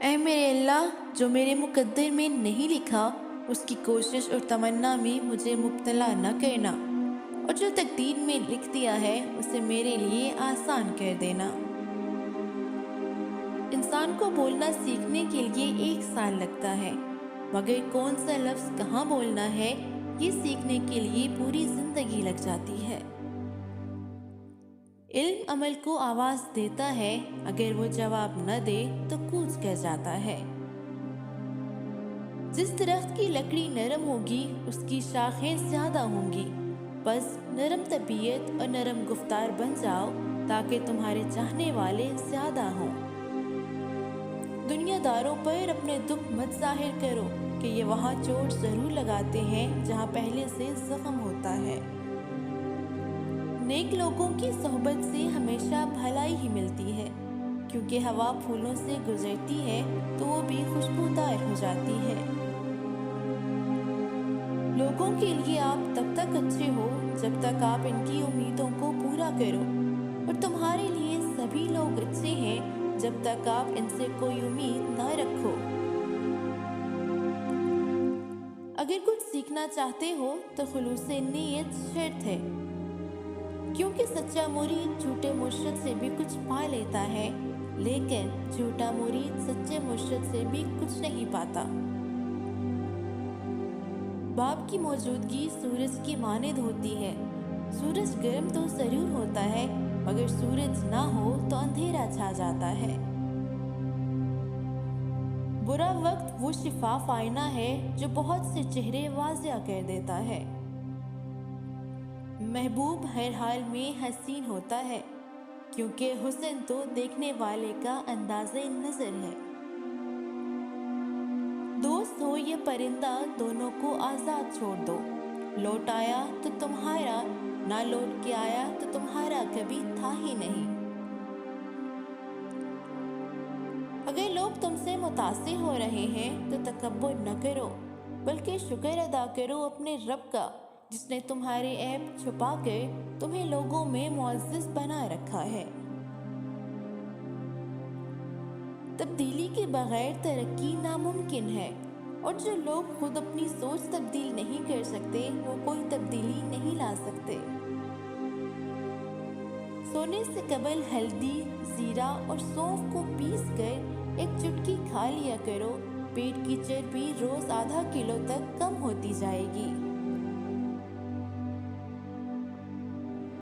اے میرے اللہ، جو میرے مقدر میں نہیں لکھا اس کی کوشش اور تمنا میں مجھے مبتلا نہ کرنا، اور جو تقدیر میں لکھ دیا ہے اسے میرے لیے آسان کر دینا۔ انسان کو بولنا سیکھنے کے لیے 1 سال لگتا ہے، مگر کون سا لفظ کہاں بولنا ہے یہ سیکھنے کے لیے پوری زندگی لگ جاتی ہے۔ علم عمل کو آواز دیتا ہے، اگر وہ جواب نہ دے تو کوچ کر جاتا ہے۔ جس درخت کی لکڑی نرم ہوگی اس کی شاخیں زیادہ ہوں گی، بس نرم طبیعت اور نرم گفتار بن جاؤ تاکہ تمہارے چاہنے والے زیادہ ہوں۔ دنیا داروں پر اپنے دکھ مت ظاہر کرو کہ یہ وہاں چوٹ ضرور لگاتے ہیں جہاں پہلے سے زخم ہوتا ہے۔ نیک لوگوں کی صحبت سے ہمیشہ بھلائی ہی ملتی ہے، کیونکہ ہوا پھولوں سے گزرتی ہے تو وہ بھی خوشبودار ہو جاتی ہے۔ لوگوں کے لیے آپ تب تک اچھے ہو جب تک آپ ان کی امیدوں کو پورا کرو، اور تمہارے لیے سبھی لوگ اچھے ہیں جب تک آپ ان سے کوئی امید نہ رکھو۔ اگر کچھ سیکھنا چاہتے ہو تو خلوص نیت شرط ہے، کیونکہ سچا مرید جھوٹے مرشد سے بھی کچھ پا لیتا ہے، لیکن جھوٹا مرید سچے مرشد سے بھی کچھ نہیں پاتا۔ باپ کی موجودگی سورج کی مانند ہوتی ہے۔ سورج گرم تو ضرور ہوتا ہے، مگر سورج نہ ہو تو اندھیرا چھا جاتا ہے۔ برا وقت وہ شفاف آئینہ ہے جو بہت سے چہرے واضح کر دیتا ہے۔ محبوب ہر حال میں حسین ہوتا ہے، کیونکہ حسن تو دیکھنے والے کا انداز نظر ہے۔ دوست ہو یا پرندہ دونوں کو آزاد چھوڑ دو، لوٹ آیا تو تمہارا، نہ لوٹ کے آیا تو تمہارا کبھی تھا ہی نہیں۔ اگر لوگ تم سے متاثر ہو رہے ہیں تو تکبر نہ کرو، بلکہ شکر ادا کرو اپنے رب کا جس نے تمہارے عیب چھپا کر تمہیں لوگوں میں معزز بنا رکھا ہے۔ تبدیلی کے بغیر ترقی ناممکن ہے، اور جو لوگ خود اپنی سوچ تبدیل نہیں کر سکتے وہ کوئی تبدیلی نہیں لا سکتے۔ سونے سے قبل ہلدی، زیرہ اور سونف کو پیس کر ایک چٹکی کھا لیا کرو، پیٹ کی چربی روز ½ کلو تک کم ہوتی جائے گی۔